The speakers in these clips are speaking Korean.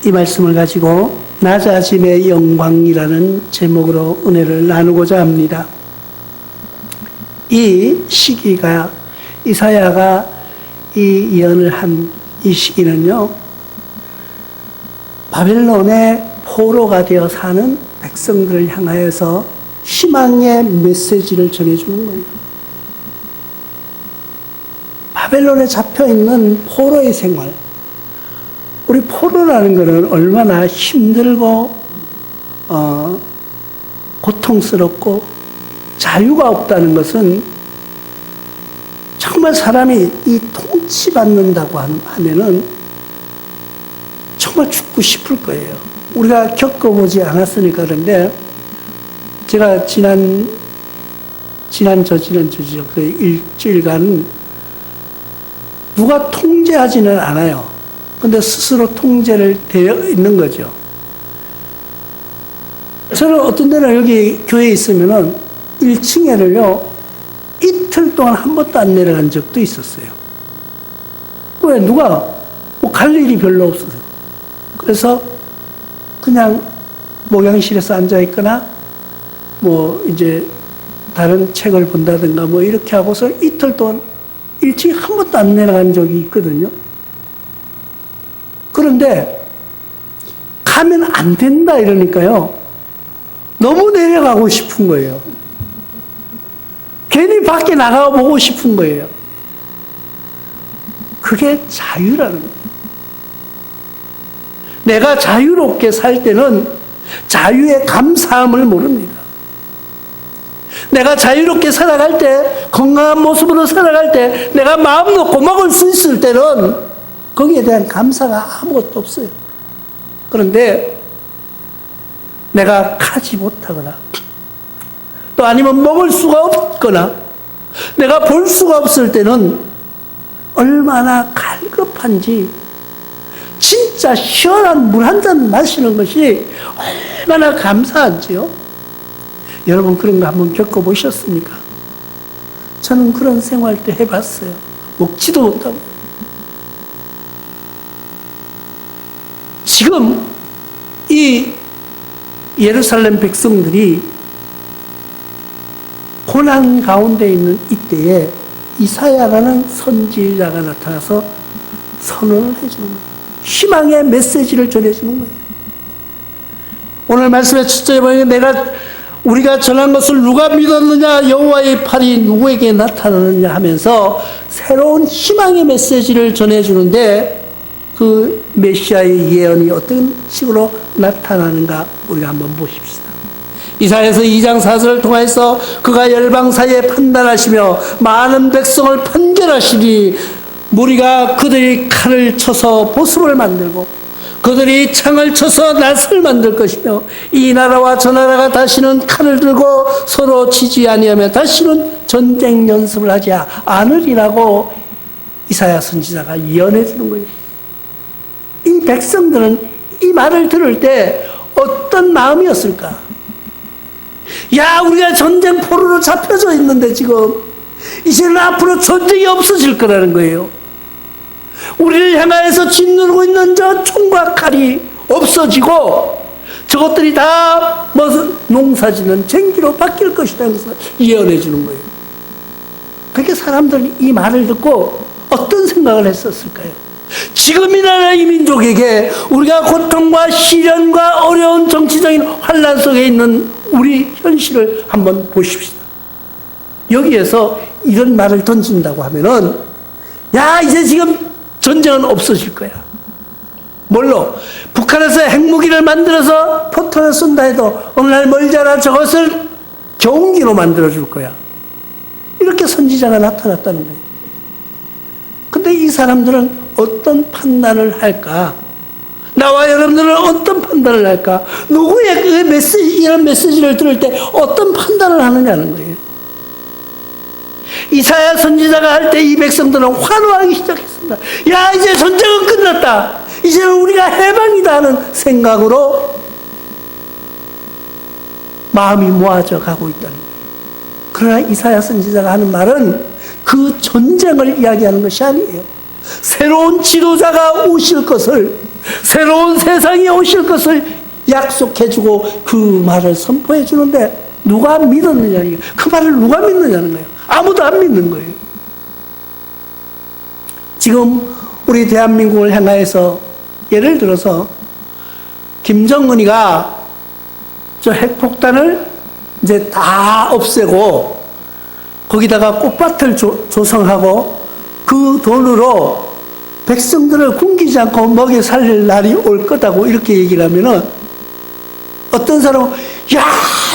이 말씀을 가지고 낮아짐의 영광이라는 제목으로 은혜를 나누고자 합니다. 이 시기가 이사야가 이 예언을 한 이 시기는요, 바벨론의 포로가 되어 사는 백성들을 향하여서 희망의 메시지를 전해주는 거예요. 바벨론에 잡혀있는 포로의 생활, 우리 포로라는 것은 얼마나 힘들고 고통스럽고 자유가 없다는 것은 정말 사람이 이 통치받는다고 하면은 정말 죽고 싶을 거예요. 우리가 겪어보지 않았으니까 그런데 제가 저지난주죠. 그 일주일간 누가 통제하지는 않아요. 근데 스스로 통제를 되어 있는 거죠. 저는 어떤 데는 여기 교회에 있으면은 1층에를요, 이틀 동안 한 번도 안 내려간 적도 있었어요. 왜? 누가 뭐 갈 일이 별로 없어서. 그래서 그냥 목양실에서 앉아있거나 뭐 이제 다른 책을 본다든가 뭐 이렇게 하고서 이틀 동안 1층에 한 번도 안 내려간 적이 있거든요. 그런데 가면 안 된다 이러니까요, 너무 내려가고 싶은 거예요. 괜히 밖에 나가 보고 싶은 거예요. 그게 자유라는 거예요. 내가 자유롭게 살 때는 자유의 감사함을 모릅니다. 내가 자유롭게 살아갈 때, 건강한 모습으로 살아갈 때, 내가 마음 놓고 먹을 수 있을 때는 거기에 대한 감사가 아무것도 없어요. 그런데 내가 가지 못하거나 또 아니면 먹을 수가 없거나 내가 볼 수가 없을 때는 얼마나 갈급한지, 진짜 시원한 물 한 잔 마시는 것이 얼마나 감사한지요. 여러분 그런 거 한번 겪어보셨습니까? 저는 그런 생활 때 해봤어요. 먹지도 못하고. 지금 이 예루살렘 백성들이 고난 가운데 있는 이때에 이사야라는 선지자가 나타나서 선언을 해주는 거예요. 희망의 메시지를 전해주는 거예요. 오늘 말씀의 첫째 보면 우리가 전한 것을 누가 믿었느냐, 여호와의 팔이 누구에게 나타나느냐 하면서 새로운 희망의 메시지를 전해주는데, 그 메시아의 예언이 어떤 식으로 나타나는가 우리가 한번 보십시다. 이사야서 2장 4절을 통해서 그가 열방 사이에 판단하시며 많은 백성을 판결하시니 무리가 그들이 칼을 쳐서 보습을 만들고 그들이 창을 쳐서 낫을 만들 것이며 이 나라와 저 나라가 다시는 칼을 들고 서로 치지 아니하며 다시는 전쟁 연습을 하지 않으리라고 이사야 선지자가 예언해 주는 거예요. 이 백성들은 이 말을 들을 때 어떤 마음이었을까? 야, 우리가 전쟁 포로로 잡혀져 있는데 지금 이제는 앞으로 전쟁이 없어질 거라는 거예요. 우리를 향하여서 짓누르고 있는 저 총과 칼이 없어지고 저것들이 다 농사짓는 쟁기로 바뀔 것이라는 것을 예언해 주는 거예요. 그렇게 사람들이 이 말을 듣고 어떤 생각을 했었을까요? 지금 이 나라 이 민족에게 우리가 고통과 시련과 어려운 정치적인 환란 속에 있는 우리 현실을 한번 보십시다. 여기에서 이런 말을 던진다고 하면은, 야, 이제 지금 전쟁은 없어질 거야. 뭘로? 북한에서 핵무기를 만들어서 포탄을 쏜다 해도 어느 날 멀자라 저것을 경운기로 만들어줄 거야. 이렇게 선지자가 나타났다는 거예요. 근데 이 사람들은 어떤 판단을 할까? 나와 여러분들은 어떤 판단을 할까? 누구의 그 메시지, 이런 메시지를 들을 때 어떤 판단을 하느냐는 거예요. 이사야 선지자가 할 때 이 백성들은 환호하기 시작했습니다. 야, 이제 전쟁은 끝났다. 이제는 우리가 해방이다 하는 생각으로 마음이 모아져 가고 있다는 거예요. 그러나 이사야 선지자가 하는 말은 그 전쟁을 이야기하는 것이 아니에요. 새로운 지도자가 오실 것을, 새로운 세상이 오실 것을 약속해주고 그 말을 선포해주는데 누가 믿었느냐는 거예요. 그 말을 누가 믿느냐는 거예요. 아무도 안 믿는 거예요. 지금 우리 대한민국을 향하여서 예를 들어서 김정은이가 저 핵폭탄을 이제 다 없애고 거기다가 꽃밭을 조성하고 그 돈으로 백성들을 굶기지 않고 먹여 살릴 날이 올 거다고 이렇게 얘기를 하면은 어떤 사람은 야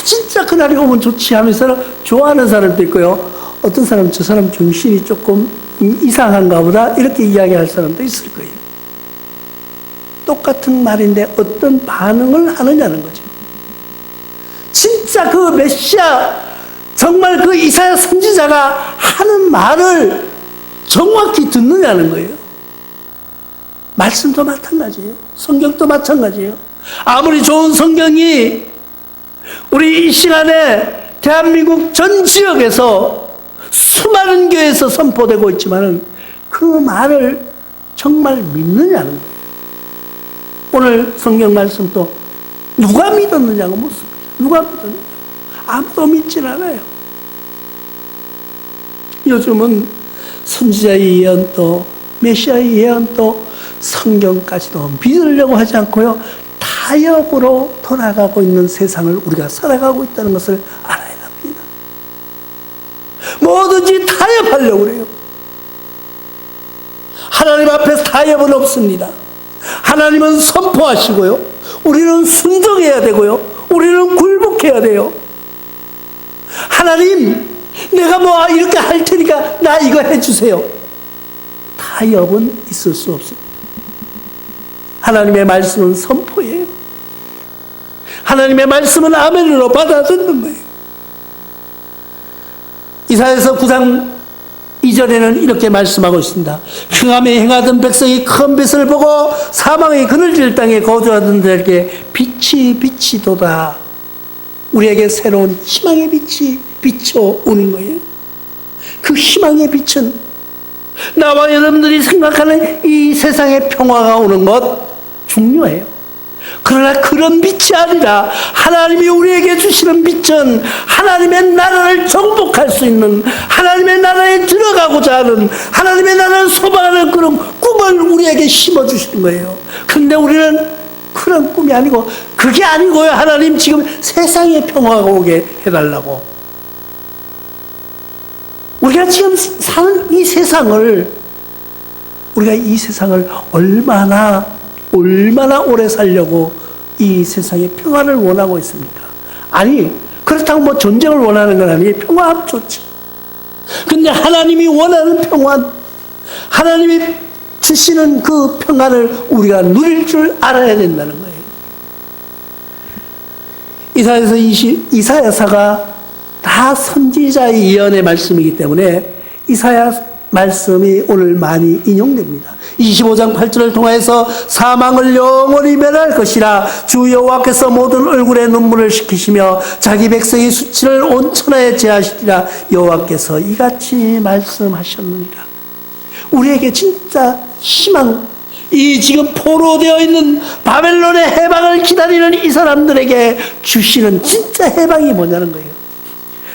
진짜 그날이 오면 좋지 하면서 좋아하는 사람도 있고요. 어떤 사람은 저 사람 정신이 조금 이상한가 보다 이렇게 이야기할 사람도 있을 거예요. 똑같은 말인데 어떤 반응을 하느냐는 거죠. 진짜 그 메시아 정말 그 이사야 선지자가 하는 말을 정확히 듣느냐는 거예요. 말씀도 마찬가지예요. 성경도 마찬가지예요. 아무리 좋은 성경이 우리 이 시간에 대한민국 전 지역에서 수많은 교회에서 선포되고 있지만은 그 말을 정말 믿느냐는 거예요. 오늘 성경 말씀도 누가 믿었느냐고 묻습니다. 누가 믿었느냐? 아무도 믿질 않아요. 요즘은 선지자의 예언도 메시아의 예언도 성경까지도 믿으려고 하지 않고요. 타협으로 돌아가고 있는 세상을 우리가 살아가고 있다는 것을 알아야 합니다. 뭐든지 타협하려고 그래요. 하나님 앞에서 타협은 없습니다. 하나님은 선포하시고요. 우리는 순종해야 되고요. 우리는 굴복해야 돼요. 하나님, 내가 뭐 이렇게 할 테니까 나 이거 해주세요. 타협은 있을 수 없습니다. 하나님의 말씀은 선포예요. 하나님의 말씀은 아멘으로 받아듣는 거예요. 이사야서 9장 2절에는 이렇게 말씀하고 있습니다. 흉함에 행하던 백성이 큰 빛을 보고 사망의 그늘질 땅에 거주하던 자에게 빛이 비치도다. 우리에게 새로운 희망의 빛이 비춰오는 거예요. 그 희망의 빛은 나와 여러분들이 생각하는 이 세상의 평화가 오는 것 중요해요. 그러나 그런 빛이 아니라 하나님이 우리에게 주시는 빛은 하나님의 나라를 정복할 수 있는, 하나님의 나라에 들어가고자 하는, 하나님의 나라를 소망하는 그런 꿈을 우리에게 심어주시는 거예요. 그런데 우리는 그런 꿈이 아니고, 그게 아니고요. 하나님 지금 세상에 평화가 오게 해달라고. 우리가 지금 사는 이 세상을, 우리가 이 세상을 얼마나 오래 살려고 이 세상에 평화를 원하고 있습니까? 아니, 그렇다고 뭐 전쟁을 원하는 건 아니에요. 평화 좋죠. 근데 하나님이 원하는 평화, 하나님이 주시는 그 평화를 우리가 누릴 줄 알아야 된다는 거예요. 이사야서가 다 선지자의 예언의 말씀이기 때문에 이사야 말씀이 오늘 많이 인용됩니다. 25장 8절을 통해서 사망을 영원히 멸할 것이라 주 여호와께서 모든 얼굴에 눈물을 식히시며 자기 백성의 수치를 온 천하에 제하시리라. 여호와께서 이같이 말씀하셨느니라. 우리에게 진짜 희망, 이 지금 포로되어 있는 바벨론의 해방을 기다리는 이 사람들에게 주시는 진짜 해방이 뭐냐는 거예요.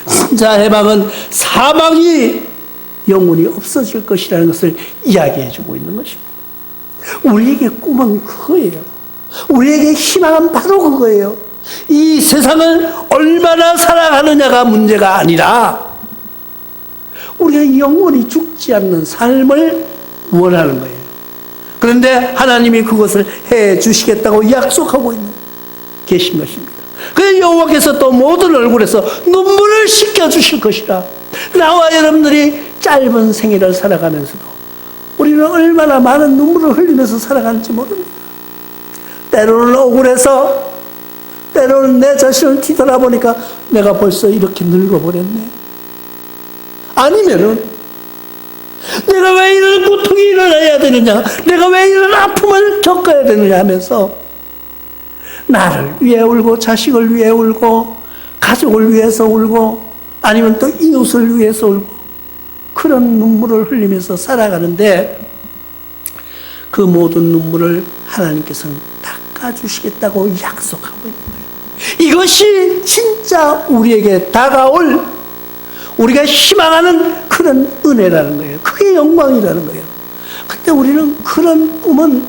진짜 해방은 사망이 영혼이 없어질 것이라는 것을 이야기해주고 있는 것입니다. 우리에게 꿈은 그거예요. 우리에게 희망은 바로 그거예요. 이 세상을 얼마나 살아가느냐가 문제가 아니라 우리가 영원히 죽지 않는 삶을 원하는 거예요. 그런데 하나님이 그것을 해주시겠다고 약속하고 계신 것입니다. 그래서 여호와께서 또 모든 얼굴에서 눈물을 씻겨주실 것이라. 나와 여러분들이 짧은 생애를 살아가면서도 우리는 얼마나 많은 눈물을 흘리면서 살아가는지 모릅니다. 때로는 억울해서, 때로는 내 자신을 뒤돌아보니까 내가 벌써 이렇게 늙어버렸네. 아니면은 내가 왜 이런 고통이 일어나야 되느냐, 내가 왜 이런 아픔을 겪어야 되느냐 하면서 나를 위해 울고, 자식을 위해 울고, 가족을 위해서 울고, 아니면 또 이웃을 위해서 울고, 그런 눈물을 흘리면서 살아가는데 그 모든 눈물을 하나님께서는 닦아주시겠다고 약속하고 있는 거예요. 이것이 진짜 우리에게 다가올, 우리가 희망하는 그런 은혜라는 거예요. 그게 영광이라는 거예요. 근데 우리는 그런 꿈은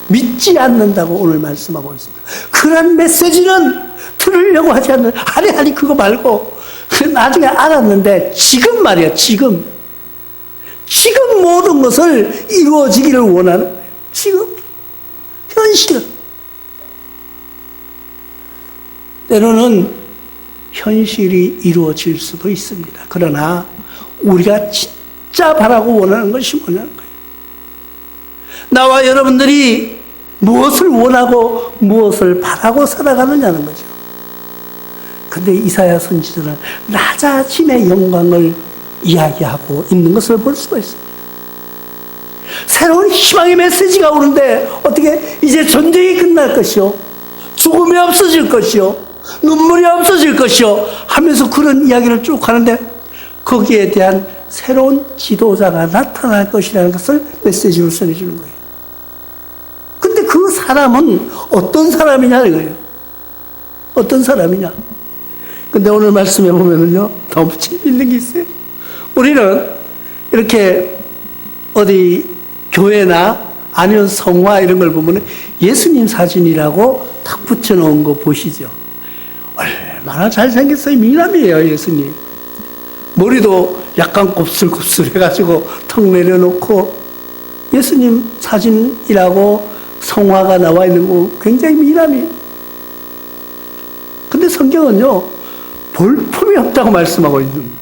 믿지 않는다고 오늘 말씀하고 있습니다. 그런 메시지는 들으려고 하지 않는, 아니 그거 말고 나중에 알았는데 지금 말이야, 지금 모든 것을 이루어지기를 원하는 거예요. 지금 현실. 때로는 현실이 이루어질 수도 있습니다. 그러나 우리가 진짜 바라고 원하는 것이 뭐냐는 거예요. 나와 여러분들이 무엇을 원하고 무엇을 바라고 살아가느냐는 거죠. 근데 이사야 선지자는 낮아짐의 영광을 이야기하고 있는 것을 볼 수가 있습니다. 새로운 희망의 메시지가 오는데 어떻게 이제 전쟁이 끝날 것이요, 죽음이 없어질 것이요, 눈물이 없어질 것이요 하면서 그런 이야기를 쭉 하는데 거기에 대한 새로운 지도자가 나타날 것이라는 것을 메시지로 전해주는 거예요. 근데 그 사람은 어떤 사람이냐 이거예요. 어떤 사람이냐. 근데 오늘 말씀해 보면은요, 너무 재밌는 게 있어요. 우리는 이렇게 어디 교회나 아니면 성화 이런 걸 보면 예수님 사진이라고 탁 붙여놓은 거 보시죠. 얼마나 잘생겼어요. 미남이에요, 예수님. 머리도 약간 곱슬곱슬 해가지고 턱 내려놓고 예수님 사진이라고 성화가 나와 있는 거 굉장히 미남이에요. 근데 성경은요, 볼품이 없다고 말씀하고 있는 거예요.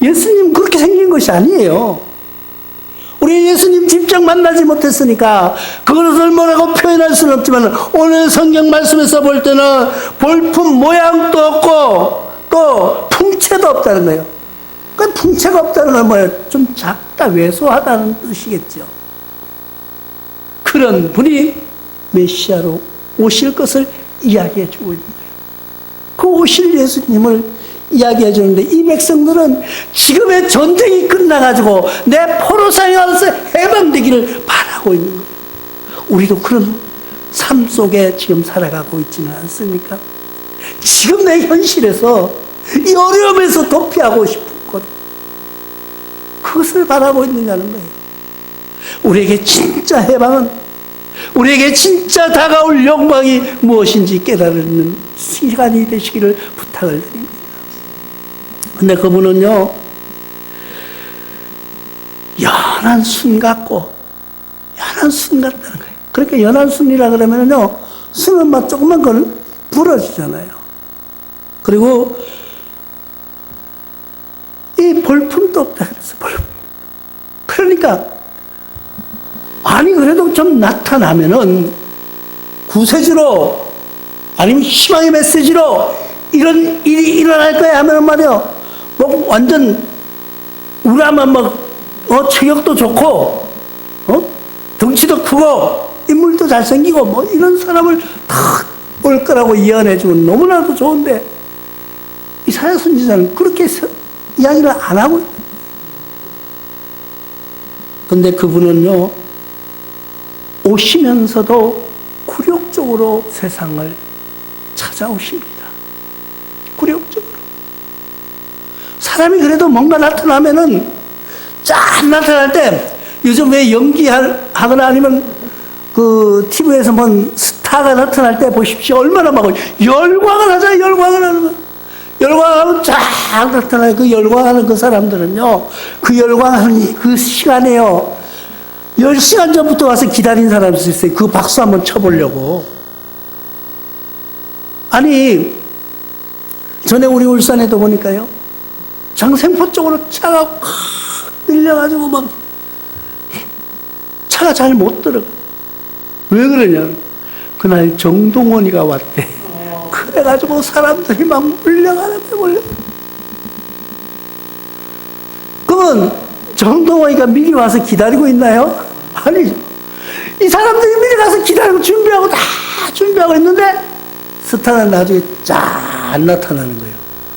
예수님 그렇게 생긴 것이 아니에요. 우리 예수님 직접 만나지 못했으니까 그것을 뭐라고 표현할 수는 없지만 오늘 성경 말씀에서 볼 때는 볼품 모양도 없고 또 풍채도 없다는 거예요. 그 풍채가 없다는 건 뭐예요? 좀 작다, 왜소하다는 뜻이겠죠. 그런 분이 메시아로 오실 것을 이야기해 주고 있는 거예요. 그 오실 예수님을 이야기해 주는데 이 백성들은 지금의 전쟁이 끝나가지고 내 포로상에서 해방되기를 바라고 있는 거예요. 우리도 그런 삶 속에 지금 살아가고 있지는 않습니까? 지금 내 현실에서 이 어려움에서 도피하고 싶은 것, 그것을 바라고 있느냐는 거예요. 우리에게 진짜 해방은, 우리에게 진짜 다가올 영광이 무엇인지 깨달는 시간이 되시기를 부탁을 드립니다. 근데 그분은요, 연한 순 같고, 연한 순 같다는 거예요. 그러니까 연한 순이라 그러면요, 순은 막 조금만 걸 부러지잖아요. 그리고 이 볼품도 없다 그랬어, 볼품. 그러니까, 아니, 그래도 좀 나타나면은 구세주로, 아니면 희망의 메시지로 이런 일이 일어날 거야 하면 말이요, 뭐 완전 우라만 막 체격도 좋고 덩치도 크고 인물도 잘생기고 뭐 이런 사람을 다 올 거라고 예언해 주면 너무나도 좋은데 이사야 선지자는 그렇게 이야기를 안 하고 있어요. 근데 그분은요, 오시면서도 굴욕적으로 세상을 찾아오십니다. 굴욕적으로. 사람이 그래도 뭔가 나타나면은 쫙 나타날 때 요즘 왜 연기하거나 아니면 그 TV에서 뭔 스타가 나타날 때 보십시오. 얼마나 막 열광을 하잖아요. 열광을 하는 거. 열광하면 쫙 나타나요. 그 열광하는 그 사람들은요, 그 열광하는 그 시간에요, 10시간 전부터 와서 기다린 사람이 있어요. 그 박수 한번 쳐보려고. 아니, 전에 우리 울산에도 보니까요, 장생포 쪽으로 차가 확 늘려가지고 막 차가 잘 못 들어가. 왜 그러냐? 그날 정동원이가 왔대. 그래가지고 사람들이 막 몰려가는데 몰려. 그러면 정동원이가 미리 와서 기다리고 있나요? 아니죠. 이 사람들이 미리 가서 기다리고 준비하고 다 준비하고 있는데 스타는 나중에 쫙 안 나타나는 거예요.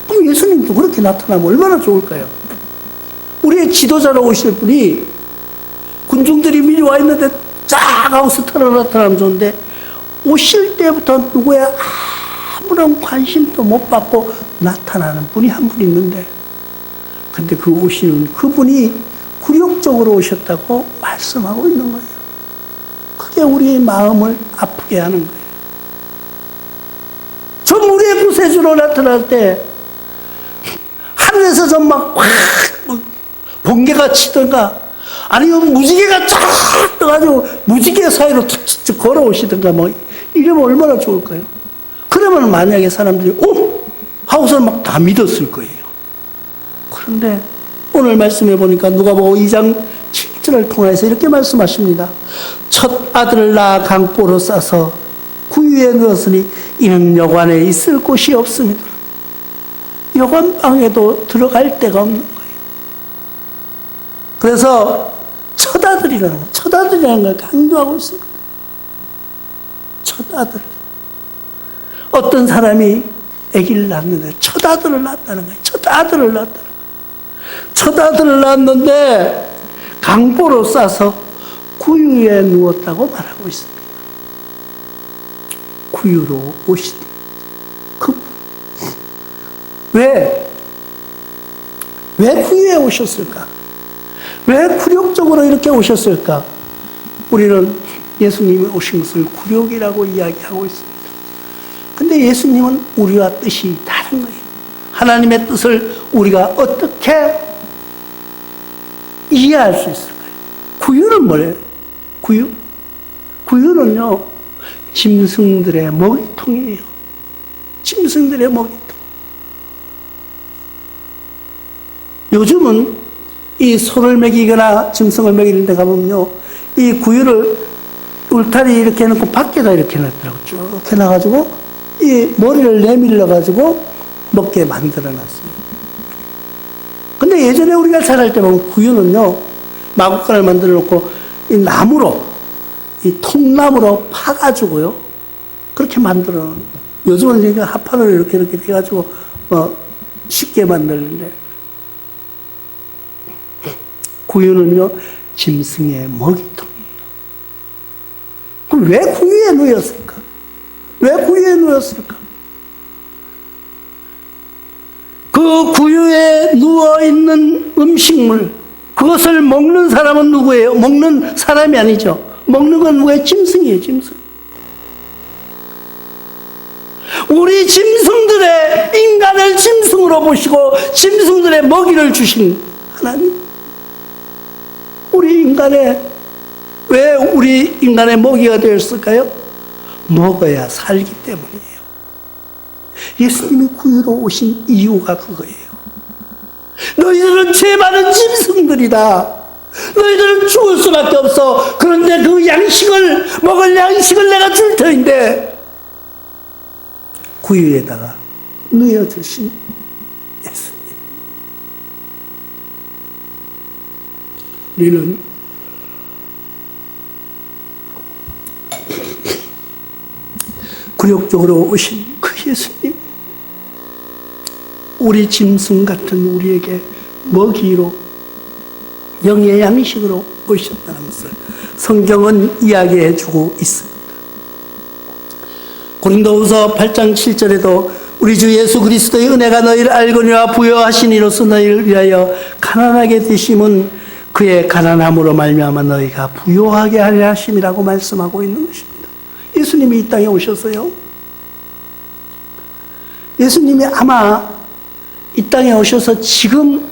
그럼 예수님도 그렇게 나타나면 얼마나 좋을까요? 우리의 지도자로 오실 분이 군중들이 미리 와 있는데 쫙 하고 스타로 나타나면 좋은데 오실 때부터 누구의 아무런 관심도 못 받고 나타나는 분이 한 분 있는데, 근데 그 오시는 그분이 굴욕적으로 오셨다고 말씀하고 있는 거예요. 그게 우리의 마음을 아프게 하는 거예요. 저 물의 구세주로 나타날 때 하늘에서 전막 확 번개가 치든가 아니면 무지개가 쫙 떠가지고 무지개 사이로 툭툭 걸어오시든가 뭐 이러면 얼마나 좋을까요? 그러면 만약에 사람들이 하고서는 막 다 믿었을 거예요. 그런데 오늘 말씀해 보니까 누가복음 2장 7절을 통해서 이렇게 말씀하십니다. 첫 아들을 낳아 강보로 싸서 구유에 누웠으니 이는 여관에 있을 곳이 없습니다. 여관방에도 들어갈 데가 없는 거예요. 그래서 첫 아들이라는 걸 강조하고 있습니다. 첫 아들. 어떤 사람이 아기를 낳는데 첫 아들을 낳았다는 거예요. 첫 아들을 낳았다는 거예요. 첫 아들을 낳았는데 강보로 싸서 구유에 누웠다고 말하고 있습니다. 구유로 오신 왜 구유에 오셨을까? 왜 굴욕적으로 이렇게 오셨을까? 우리는 예수님이 오신 것을 굴욕이라고 이야기하고 있습니다. 근데 예수님은 우리와 뜻이 다른 거예요. 하나님의 뜻을 우리가 어떻게 이해할 수 있을까요? 구유는 뭐예요? 구유는요, 짐승들의 먹이통이에요. 짐승들의 먹이통. 요즘은 이 소를 먹이거나 짐승을 먹이는 데 가보면요, 이 구유를 울타리 이렇게 해놓고 밖에다 이렇게 놨더라고요. 쭉 해놔가지고 이 머리를 내밀러가지고 먹게 만들어놨어요. 근데 예전에 우리가 자랄 때 보면 구유는요, 마구간을 만들어 놓고 이 나무로, 이 통나무로 파가지고요, 그렇게 만들어 놓은 거예요. 요즘은 그러니까 합판을 이렇게 해가지고 쉽게 만들는데, 구유는요, 짐승의 먹이통이에요. 그럼 왜 구유에 누웠을까? 왜 구유에 누웠을까? 그 구유에 누워있는 음식물, 그것을 먹는 사람은 누구예요? 먹는 사람이 아니죠. 먹는 건 누구예요? 짐승이에요, 짐승. 우리 짐승들의, 인간을 짐승으로 보시고 짐승들의 먹이를 주신 하나님. 왜 우리 인간의 먹이가 되었을까요? 먹어야 살기 때문이에요. 예수님이 구유로 오신 이유가 그거예요. 너희들은 죄 많은 짐승들이다. 너희들은 죽을 수밖에 없어. 그런데 그 먹을 양식을 내가 줄 터인데, 구유에다가 누워주신 예수님. 우리는 굴욕적으로 오신 그 예수님, 우리 짐승 같은 우리에게 먹이로, 영의 양식으로 오셨다는 것을 성경은 이야기해 주고 있습니다. 고린도후서 8장 7절에도 우리 주 예수 그리스도의 은혜가 너희를 알거니와 부요하시니로서 너희를 위하여 가난하게 되심은 그의 가난함으로 말미암아 너희가 부요하게 하려 하심이라고 말씀하고 있는 것입니다. 예수님이 이 땅에 오셔서요, 예수님이 아마 이 땅에 오셔서 지금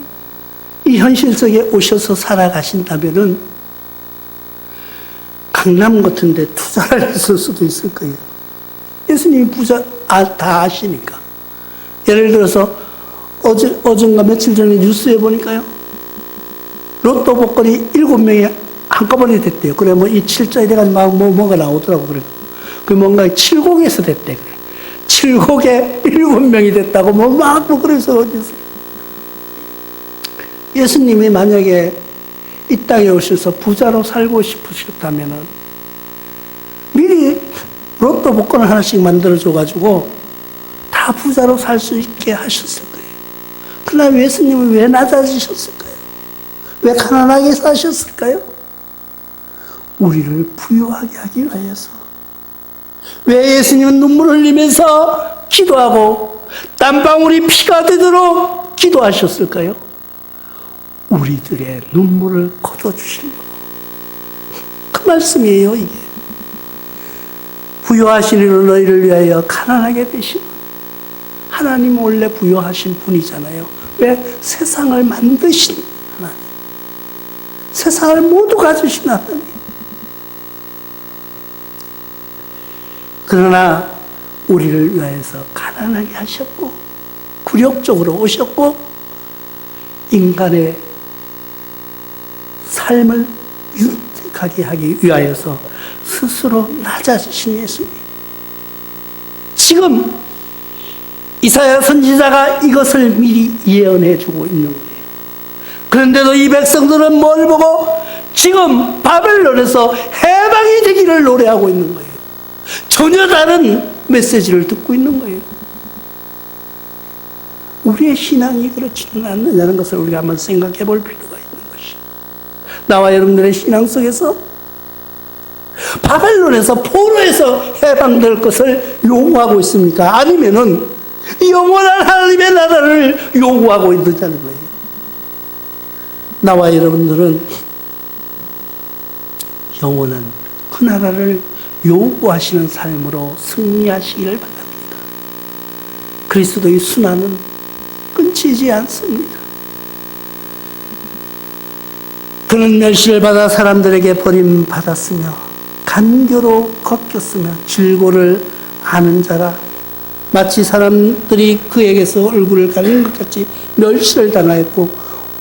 이 현실 속에 오셔서 살아가신다면은 강남 같은 데 투자를 했을 수도 있을 거예요. 예수님이 부자 다 아시니까. 예를 들어서 어젠가 며칠 전에 뉴스에 보니까요, 로또 복권이 7명이 한꺼번에 됐대요. 그래, 이 7자에 돼가지고 뭐가 나오더라고. 그래. 그 뭔가 7곡에서 됐대. 그래. 7곡에 7명이 됐다고 그래서 어디서. 예수님이 만약에 이 땅에 오셔서 부자로 살고 싶으셨다면은 미리 로또 복권을 하나씩 만들어줘가지고 다 부자로 살 수 있게 하셨을 거예요. 그러나 예수님은 왜 낮아지셨을까요? 왜 가난하게 사셨을까요? 우리를 부유하게 하기 위해서. 왜 예수님은 눈물을 흘리면서 기도하고 땀방울이 피가 되도록 기도하셨을까요? 우리들의 눈물을 거둬주시려고. 그 말씀이에요, 이게. 부유하시는 너희를 위하여 가난하게 되신 하나님 원래 부유하신 분이잖아요. 왜? 세상을 만드신 하나님. 세상을 모두 가지신 하나님. 그러나 우리를 위하여서 가난하게 하셨고 굴욕적으로 오셨고 인간의 삶을 윤택하게 하기 위하여서 스스로 낮아지신 예수님. 지금 이사야 선지자가 이것을 미리 예언해 주고 있는 거예요. 그런데도 이 백성들은 뭘 보고 지금 바벨론에서 해방이 되기를 노래하고 있는 거예요. 전혀 다른 메시지를 듣고 있는 거예요. 우리의 신앙이 그렇지는 않느냐는 것을 우리가 한번 생각해 볼 필요가 있는 것이. 나와 여러분들의 신앙 속에서 바벨론에서 포로에서 해방될 것을 요구하고 있습니까? 아니면은 영원한 하나님의 나라를 요구하고 있느냐는 거예요. 나와 여러분들은 영원한 그 나라를 요구하시는 삶으로 승리하시기를 바랍니다. 그리스도의 순환은 끊이지 않습니다. 그는 멸시를 받아 사람들에게 버림받았으며 간교로 꺾였으며 질고를 아는 자라. 마치 사람들이 그에게서 얼굴을 가리는 것 같이 멸시를 당하였고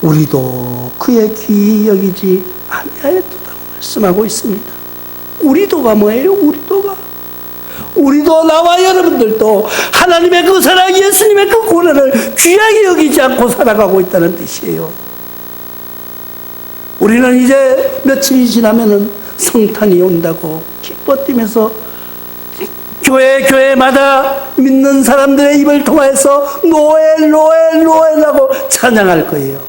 우리도 그의 귀히 여기지 아니하였다고 말씀하고 있습니다. 우리도가 뭐예요? 우리도 나와 여러분들도 하나님의 그 사랑, 예수님의 그 고난을 귀하게 여기지 않고 살아가고 있다는 뜻이에요. 우리는 이제 며칠이 지나면은 성탄이 온다고 기뻐 뛰면서 교회마다 믿는 사람들의 입을 통해서 노엘하고 찬양할 거예요.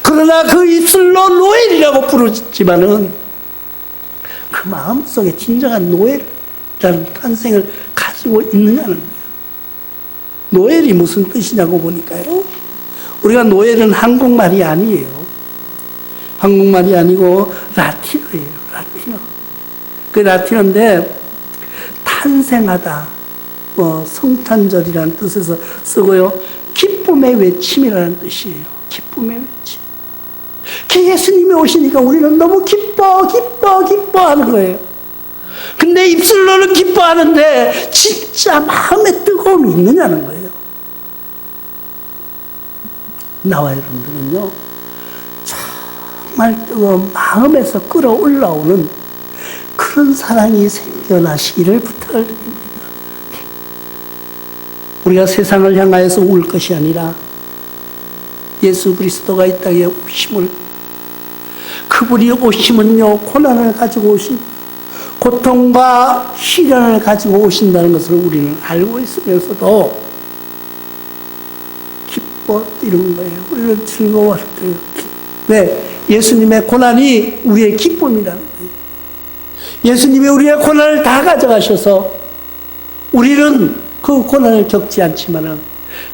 그러나 그 입술로 노엘이라고 부르지만은 그 마음속에 진정한 노엘이라는 탄생을 가지고 있느냐는 거예요. 노엘이 무슨 뜻이냐고 보니까요. 우리가 노엘은 한국말이 아니에요. 한국말이 아니고 라틴어예요. 라틴어. 그 라틴어인데 탄생하다, 성탄절이라는 뜻에서 쓰고요. 기쁨의 외침이라는 뜻이에요. 기쁨의 외침. 그 예수님이 오시니까 우리는 너무 기뻐 하는 거예요. 근데 입술로는 기뻐하는데 진짜 마음에 뜨거움이 있느냐는 거예요. 나와 여러분들은요, 정말 뜨거운 마음에서 끌어올라오는 그런 사랑이 생겨나시기를 부탁을 드립니다. 우리가 세상을 향하여서 울 것이 아니라 예수 그리스도가 이 땅에 오심을, 그분이 오심은요, 고난을 가지고 오신, 고통과 시련을 가지고 오신다는 것을 우리는 알고 있으면서도 기뻐 뛰는 거예요. 우리는 즐거워할 거예요. 왜? 예수님의 고난이 우리의 기쁨이라는 거예요. 예수님이 우리의 고난을 다 가져가셔서 우리는 그 고난을 겪지 않지만은,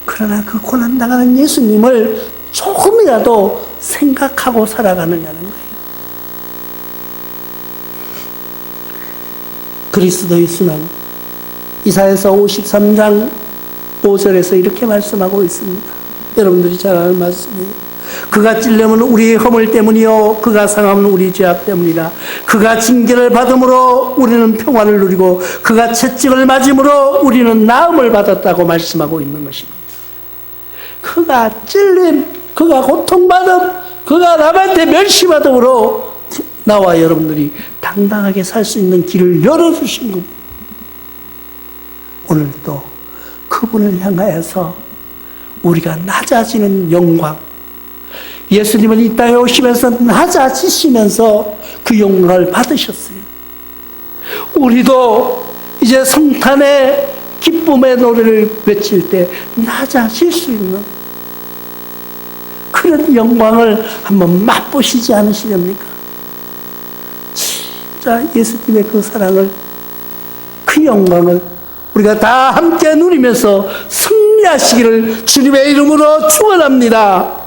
그러나 그 고난 당하는 예수님을 조금이라도 생각하고 살아가느냐는 거예요. 그리스도의 순환, 이사야서 53장 5절에서 이렇게 말씀하고 있습니다. 여러분들이 잘 아는 말씀이에요. 그가 찔림은 우리의 허물 때문이요 그가 상함은 우리 죄악 때문이라. 그가 징계를 받음으로 우리는 평안을 누리고 그가 채찍을 맞음으로 우리는 나음을 받았다고 말씀하고 있는 것입니다. 그가 찔림, 그가 고통받음, 그가 남한테 멸시받음으로 나와 여러분들이 당당하게 살 수 있는 길을 열어주신 것. 오늘도 그분을 향하여서 우리가 낮아지는 영광, 예수님은 이 땅에 오시면서 낮아지시면서 그 영광을 받으셨어요. 우리도 이제 성탄의 기쁨의 노래를 외칠 때 낮아질 수 있는 그런 영광을 한번 맛보시지 않으시렵니까? 진짜 예수님의 그 사랑을, 그 영광을 우리가 다 함께 누리면서 승리하시기를 주님의 이름으로 축원합니다.